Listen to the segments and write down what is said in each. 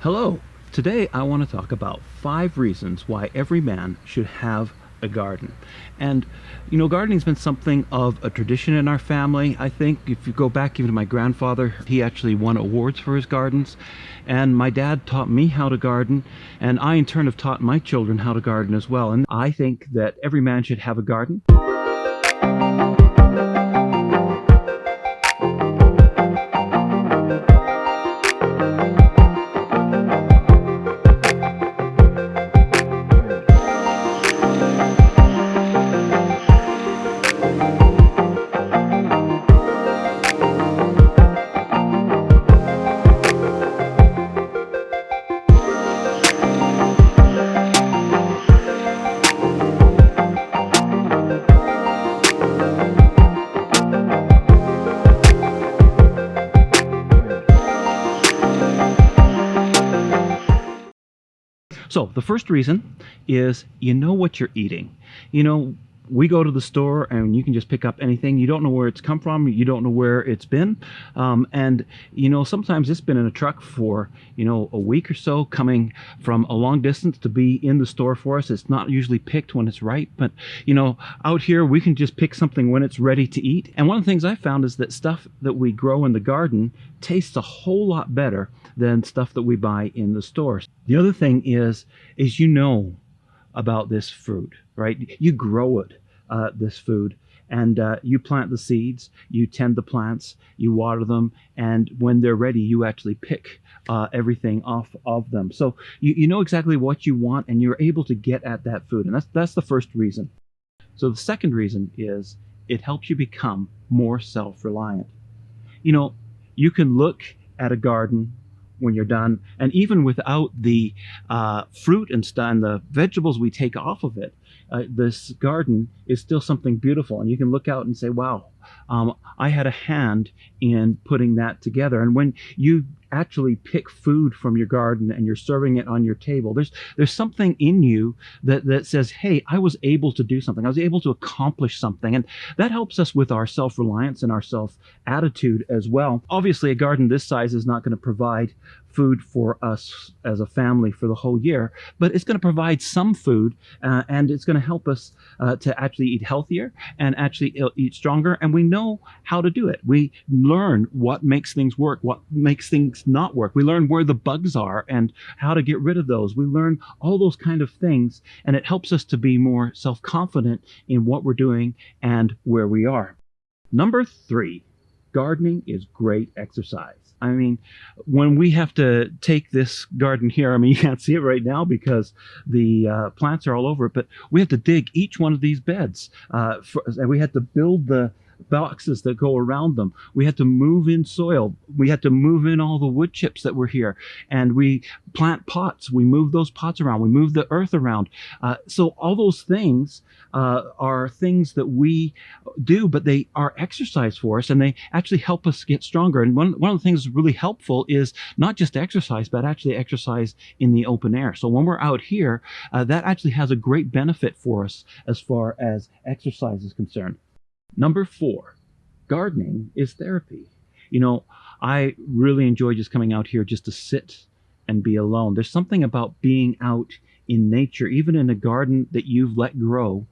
Hello. Today I want to talk about 5 reasons why every man should have a garden. And gardening's been something of a tradition in our family. I think if you go back even to my grandfather, he actually won awards for his gardens. And my dad taught me how to garden, and I in turn have taught my children how to garden as well. And I think that every man should have a garden. So the first reason is you know what you're eating. We go to the store and you can just pick up anything. You don't know where it's come from. You don't know where it's been. And sometimes it's been in a truck for, a week or so, coming from a long distance to be in the store for us. It's not usually picked when it's ripe, but, out here we can just pick something when it's ready to eat. And one of the things I found is that stuff that we grow in the garden tastes a whole lot better than stuff that we buy in the stores. The other thing is about this fruit, right? You grow it, this food, and you plant the seeds, you tend the plants, you water them, and when they're ready, you actually pick everything off of them. So you know exactly what you want, and you're able to get at that food, and that's the first reason. So the second reason is it helps you become more self-reliant. You can look at a garden when you're done, and even without the fruit and stuff and the vegetables we take off of it, this garden is still something beautiful, and you can look out and say, wow, I had a hand in putting that together. And when you actually pick food from your garden and you're serving it on your table, there's something in you that says, hey, I was able to do something. I was able to accomplish something. And that helps us with our self-reliance and our self-attitude as well. Obviously, a garden this size is not going to provide food for us as a family for the whole year, but it's going to provide some food, and it's going to help us to actually eat healthier and actually eat stronger. And we know how to do it. We learn what makes things work, what makes things not work. We learn where the bugs are and how to get rid of those. We learn all those kind of things, and it helps us to be more self-confident in what we're doing and where we are. Number 3, gardening is great exercise. I mean, when we have to take this garden here, you can't see it right now because the plants are all over it, but we have to dig each one of these beds. And we had to build the boxes that go around them. We had to move in soil. We had to move in all the wood chips that were here. And we plant pots. We move those pots around. We move the earth around. So all those things are things that we do, but they are exercise for us, and they actually help us get stronger. And one of the things that's really helpful is not just exercise, but actually exercise in the open air. So when we're out here, that actually has a great benefit for us as far as exercise is concerned. Number 4, gardening is therapy. I really enjoy just coming out here just to sit and be alone. There's something about being out in nature, even in a garden that you've let grow.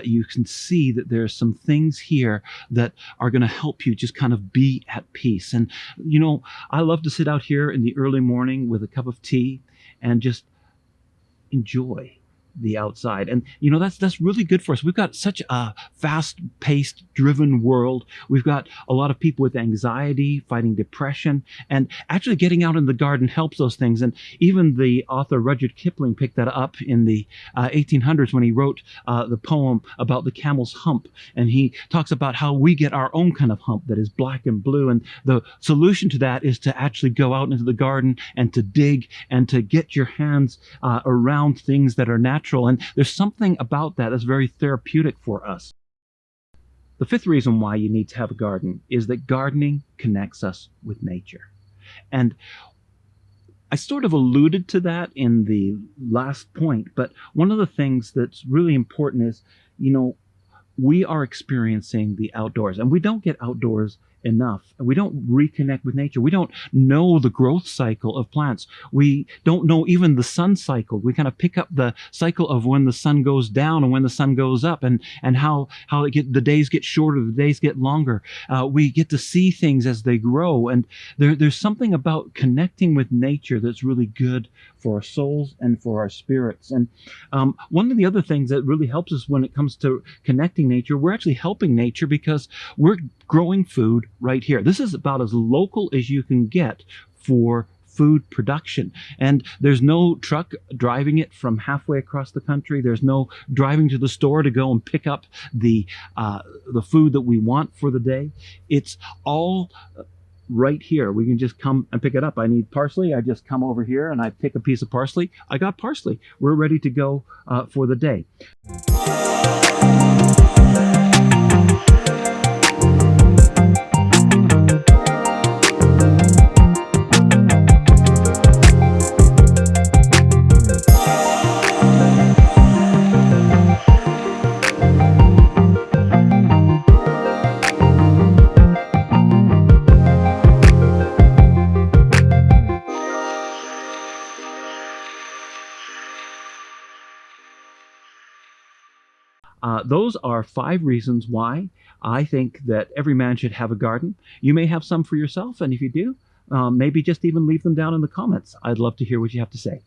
You can see that there's some things here that are going to help you just kind of be at peace. And, I love to sit out here in the early morning with a cup of tea and just enjoy the outside. And that's really good for us. We've got such a fast-paced, driven world. We've got a lot of people with anxiety, fighting depression, and actually getting out in the garden helps those things. And even the author Rudyard Kipling picked that up in the 1800s when he wrote the poem about the camel's hump. And he talks about how we get our own kind of hump that is black and blue. And the solution to that is to actually go out into the garden and to dig and to get your hands around things that are natural. And there's something about that that's very therapeutic for us. The 5th reason why you need to have a garden is that gardening connects us with nature. And I sort of alluded to that in the last point, but one of the things that's really important is, we are experiencing the outdoors, and we don't get outdoors enough. We don't reconnect with nature. We don't know the growth cycle of plants. We don't know even the sun cycle. We kind of pick up the cycle of when the sun goes down and when the sun goes up, and how the days get shorter, the days get longer. We get to see things as they grow, and there's something about connecting with nature that's really good for our souls and for our spirits. And one of the other things that really helps us when it comes to connecting nature, we're actually helping nature because we're growing food right here. This is about as local as you can get for food production. And there's no truck driving it from halfway across the country. There's no driving to the store to go and pick up the food that we want for the day. It's all right here. We can just come and pick it up. I need parsley. I just come over here and I pick a piece of parsley. I got parsley. We're ready to go for the day. Those are 5 reasons why I think that every man should have a garden. You may have some for yourself, and if you do, maybe just even leave them down in the comments. I'd love to hear what you have to say.